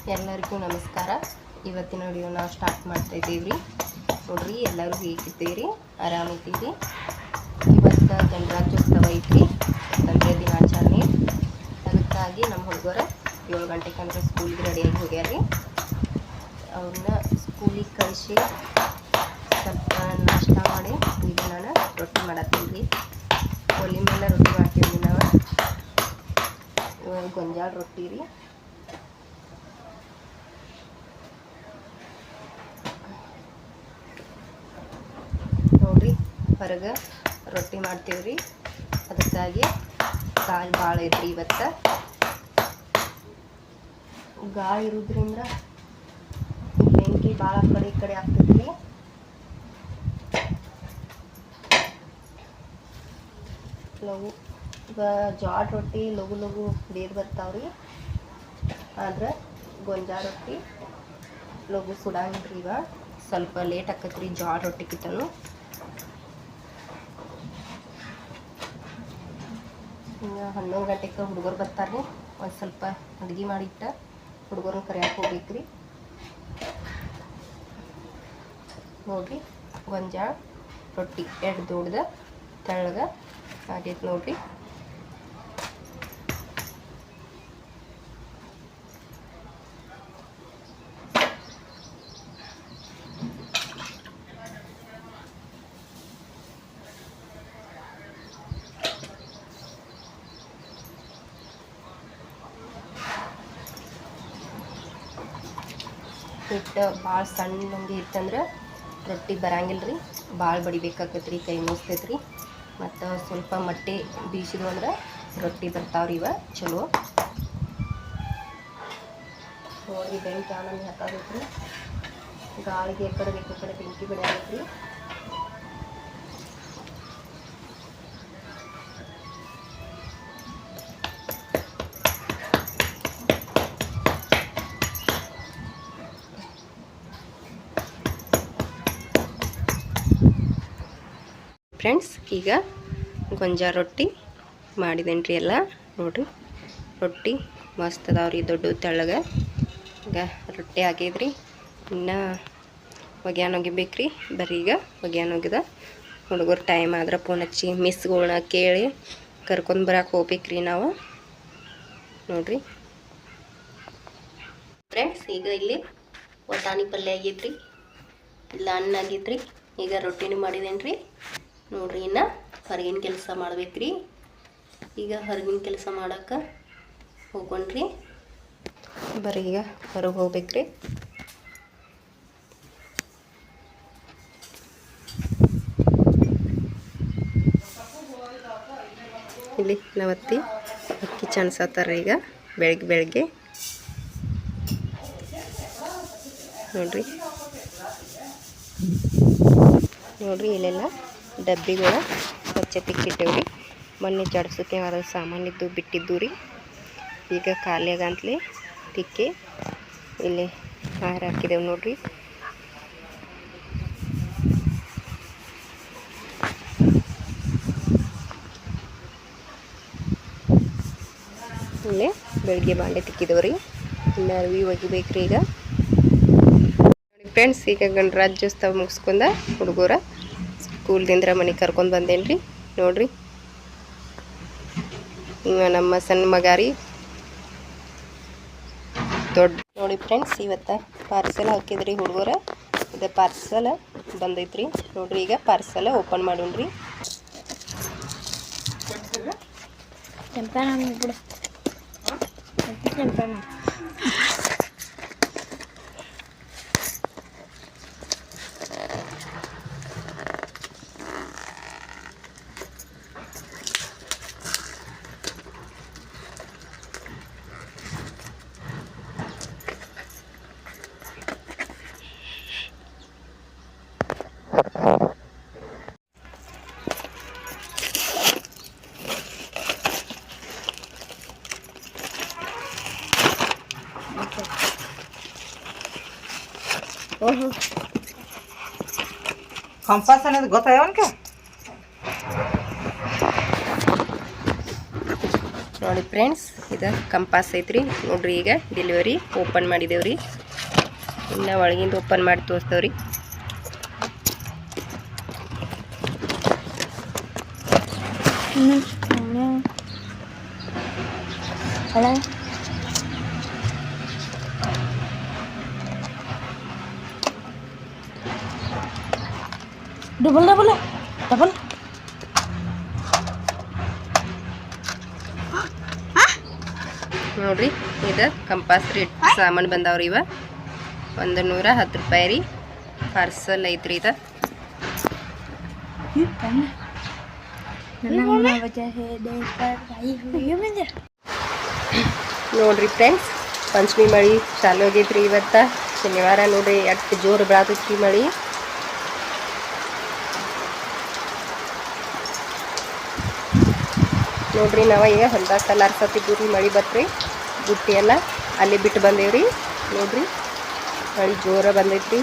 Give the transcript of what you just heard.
ಎಲ್ಲರಿಗೂ ನಮಸ್ಕಾರ. ಇವತ್ತಿನ ವಿಡಿಯೋ ನಾವು ಸ್ಟಾರ್ಟ್ ಮಾಡ್ತಾ ಇದ್ದೀವಿ. ನೋಡ್ರಿ, ಎಲ್ಲರೂ ಹೇಗಿದ್ದೀರಿ? ಆರಾಮಿದ್ದೀರಿ? ಇವತ್ತು ಗಣರಾಜ್ಯೋತ್ಸವ ಐತಿ, ಸ್ವಾತಂತ್ರ್ಯ ದಿನಾಚರಣೆ. ಅದಕ್ಕಾಗಿ ನಮ್ಮ ಹುಡುಗರು 7 ಗಂಟೆಗೆ ಅಂದ್ರೆ ಸ್ಕೂಲಿಗೆ ರೆಡಿಯಾಗಿ ಹೋಗ್ಯಾರಿ. ಅವ್ರನ್ನ ಸ್ಕೂಲಿಗೆ ಕಳಿಸಿ ಸ್ವಲ್ಪ ನಾಷ್ಟ ಮಾಡಿ ಈಗ ನಾನು ರೊಟ್ಟಿ ಮಾಡತ್ತೀನಿ. ಒಲೆ ಮೇಲೆ ರೊಟ್ಟಿ ಮಾಡ್ತೀವಿ ನಾವು. ಗೊಂಜಾಳ ರೊಟ್ಟಿ ರೀ. ನೋಡ್ರಿ, ಹೊರಗೆ ರೊಟ್ಟಿ ಮಾಡ್ತೀವ್ರಿ. ಅದಕ್ಕಾಗಿ ಗಾಳಿ ಭಾಳ ಐತ್ರಿ. ಇವತ್ತು ಗಾಳಿ ಇರೋದ್ರಿಂದ ಬೆಂಕಿ ಭಾಳ ಕಡೆ ಈ ಕಡೆ ಆಗ್ತೈತ್ರಿ. ಲಘು ಜೋಳ ರೊಟ್ಟಿ ಲಘು ಲಘು ಬೇಗ ಬರ್ತಾವ್ರಿ. ಆದ್ರೆ ಗೊಂಜಾಳ ರೊಟ್ಟಿ ಲಘು ಸುಡಂಗಿಲ್ರಿ. ಈಗ ಸ್ವಲ್ಪ ಲೇಟ್ ಆಕತ್ರಿ ಜೋಳ ರೊಟ್ಟಿಗಿಂತನೂ. ಇನ್ನು 11 ಗಂಟೆಗೆ ಹುಡುಗರು ಬರ್ತಾರೆ. ಒಂದು ಸ್ವಲ್ಪ ಅಡುಗೆ ಮಾಡಿಟ್ಟ ಹುಡುಗರನ್ನ ಕರೆಯಕ್ಕೆ ಹೋಗ್ಬೇಕ್ರಿ. ನೋಡ್ರಿ, ಗೊಂಜಾಳ ರೊಟ್ಟಿ ಎರಡು ದೊಡ್ಡದ ತೆಳ್ಳಗ ಆಗೈತೆ ನೋಡ್ರಿ. ಹಿಟ್ಟು ಭಾಳ ಸಣ್ಣಂಗೆ ಇತ್ತಂದ್ರೆ ರೊಟ್ಟಿ ಬರಂಗಿಲ್ಲ ರೀ. ಭಾಳ ಬಡಿಬೇಕಾಗತ್ತೆ ರೀ, ಕೈ ಮುಗಿಸ್ತೈತ್ರಿ. ಮತ್ತು ಸ್ವಲ್ಪ ಮಟ್ಟೆ ಬೀಸಿದ್ವು ಅಂದ್ರೆ ರೊಟ್ಟಿ ಬರ್ತಾವ್ರಿ ಇವ ಚಲೋ. ನೋಡಿ, ಬೆಂಕಿ ಆನಂದ ಹಾಕಾಗೈತ್ರಿ. ಗಾಳಿಗೆ ಕಡೆ ಬೇಕು ಕಡೆ ಬೆಂಕಿ ಬಿಡಾಗೈತ್ರಿ. ಫ್ರೆಂಡ್ಸ್, ಈಗ ಗೊಂಜಾಳ ರೊಟ್ಟಿ ಮಾಡಿದೇನೆ ರೀ ಎಲ್ಲ. ನೋಡಿರಿ, ರೊಟ್ಟಿ ಮಸ್ತ್ ಅದಾವ್ರಿ, ದೊಡ್ಡ ತೆಳ್ಳಗೆ. ಈಗ ರೊಟ್ಟಿ ಆಗಿದ್ರಿ. ಇನ್ನು ಒಗ್ಯಾನ ಒಗಿಬೇಕು ರೀ. ಬರ್ರಿ, ಈಗ ಒಗ್ಯಾನ ಒಗಿದ ಹುಡುಗರು ಟೈಮ್ ಆದ್ರೆ ಫೋನ್ ಹಚ್ಚಿ ಮಿಸ್ಗಳನ್ನ ಕೇಳಿ ಕರ್ಕೊಂಡು ಬರಕ್ಕೆ ಹೋಗ್ಬೇಕ್ರಿ ನಾವು. ನೋಡಿರಿ ಫ್ರೆಂಡ್ಸ್, ಈಗ ಇಲ್ಲಿ ವಟಾಣಿ ಪಲ್ಯ ಆಗೈತ್ರಿ, ಇಲ್ಲ ಅನ್ನ ಆಗೈತ್ರಿ. ಈಗ ರೊಟ್ಟಿನೂ ಮಾಡಿದೇನೆ ರೀ. ನೋಡ್ರಿ, ಇನ್ನು ಹೊರಗಿನ ಕೆಲಸ ಮಾಡ್ಬೇಕ್ರಿ. ಈಗ ಹೊರಗಿನ ಕೆಲಸ ಮಾಡಕ್ಕೆ ಹೋಗ್ಕೊಂಡ್ರಿ. ಬರ್ರಿ, ಈಗ ಹೊರಗೆ ಹೋಗ್ಬೇಕ್ರಿ. ಇಲ್ಲಿ ನವತ್ತಿ ಅಕ್ಕಿ ಚಣ್ಸತ್ತಾರ ಈಗ ಬೆಳಗ್ಗೆ. ನೋಡ್ರಿ ಇಲ್ಲೆಲ್ಲ ಡಬ್ಬಿಗಳು ಸ್ವಚ್ಛತೆಗಿಟ್ಟೇವ್ರಿ. ಮೊನ್ನೆ ಜಡ್ಸೋಕೆ ಅದ ಸಾಮಾನಿದ್ದು ಬಿಟ್ಟಿದ್ದು ರೀ. ಈಗ ಖಾಲಿಯಾಗಂತಲೇ ತಿಕ್ಕಿ ಇಲ್ಲಿ ಆಹಾರ ಹಾಕಿದ್ದೇವೆ ನೋಡ್ರಿ. ಇಲ್ಲೇ ಬೆಳಗ್ಗೆ ಬಾಂಡೆ ತಿಕ್ಕಿದೇವ್ರಿ. ಇನ್ನು ಅರಿವಿ ಒಗಿಬೇಕ್ರಿ ಈಗ. ಫ್ರೆಂಡ್ಸ್, ಈಗ ಗಣರಾಜ್ಯೋತ್ಸವ ಮುಗಿಸ್ಕೊಂಡ ಹುಡುಗರ ಸ್ಕೂಲ್ದಿಂದ ಮನೆಗೆ ಕರ್ಕೊಂಡು ಬಂದೇನು ರೀ. ನೋಡ್ರಿ, ಇವ ನಮ್ಮ ಸಣ್ಣ ಮಗ ರೀ, ದೊಡ್ಡ. ನೋಡಿ ಫ್ರೆಂಡ್ಸ್, ಇವತ್ತು ಪಾರ್ಸೆಲ್ ಹಾಕಿದ್ರಿ ಹುಡುಗರ. ಇದು ಪಾರ್ಸಲ್ ಬಂದೈತ್ರಿ. ನೋಡ್ರಿ, ಈಗ ಪಾರ್ಸಲ್ ಓಪನ್ ಮಾಡೋಣ್ರಿ. ಕಂಪಾಸ್ అనేది ಗೊತ್ತಾಯವನ್ಕ ನೋಡಿ ಫ್ರೆಂಡ್ಸ್, ಇದು ಕಂಪಾಸ್ ಐತ್ರಿ. ನೋಡ್ರಿ ಈಗ ಡೆಲಿವರಿ ಓಪನ್ ಮಾಡಿದೇವ್ರಿ. ಇನ್ನು ಒಳಗಿಂದ ಓಪನ್ ಮಾಡಿ ತೋರಿಸ್ತೇವ್ರಿ. ಡಬಲ್ ಡಬಲ್ ಡಬಲ್ ನೋಡ್ರಿ, ಇದು ಕಂಪಾಸ್ ರೇಟ್ ಸಾಮಾನು ಬಂದಾವ್ರಿ. ಇವ 110 ರೂಪಾಯಿ ರೀ. ಪಾರ್ಸಲ್ ಐತ್ರಿ ಇದು. ನೋಡ್ರಿ ಫ್ರೆಂಡ್ಸ್, ಪಂಚಮಿ ಮಳಿ ಚಾಲು ಆಗೈತ್ರಿ. ಇವತ್ತು ಶನಿವಾರ ನೋಡ್ರಿ, ಎಷ್ಟು ಜೋರು ಬೆಳತೈತ್ರಿ ಮಳಿ. ನೋಡ್ರಿ, ನಾವು ಈಗ ಹೊಲ್ದಾಗ ಕಲಾರ್ಸತ್ತಿದ್ದೀವಿ. ಮಳಿ ಬತ್ರಿ, ಬುಟ್ಟಿ ಎಲ್ಲ ಅಲ್ಲಿ ಬಿಟ್ಟು ಬಂದೇವ್ರಿ. ನೋಡ್ರಿ, ಮಳಿ ಜೋರ ಬಂದೈತ್ರಿ.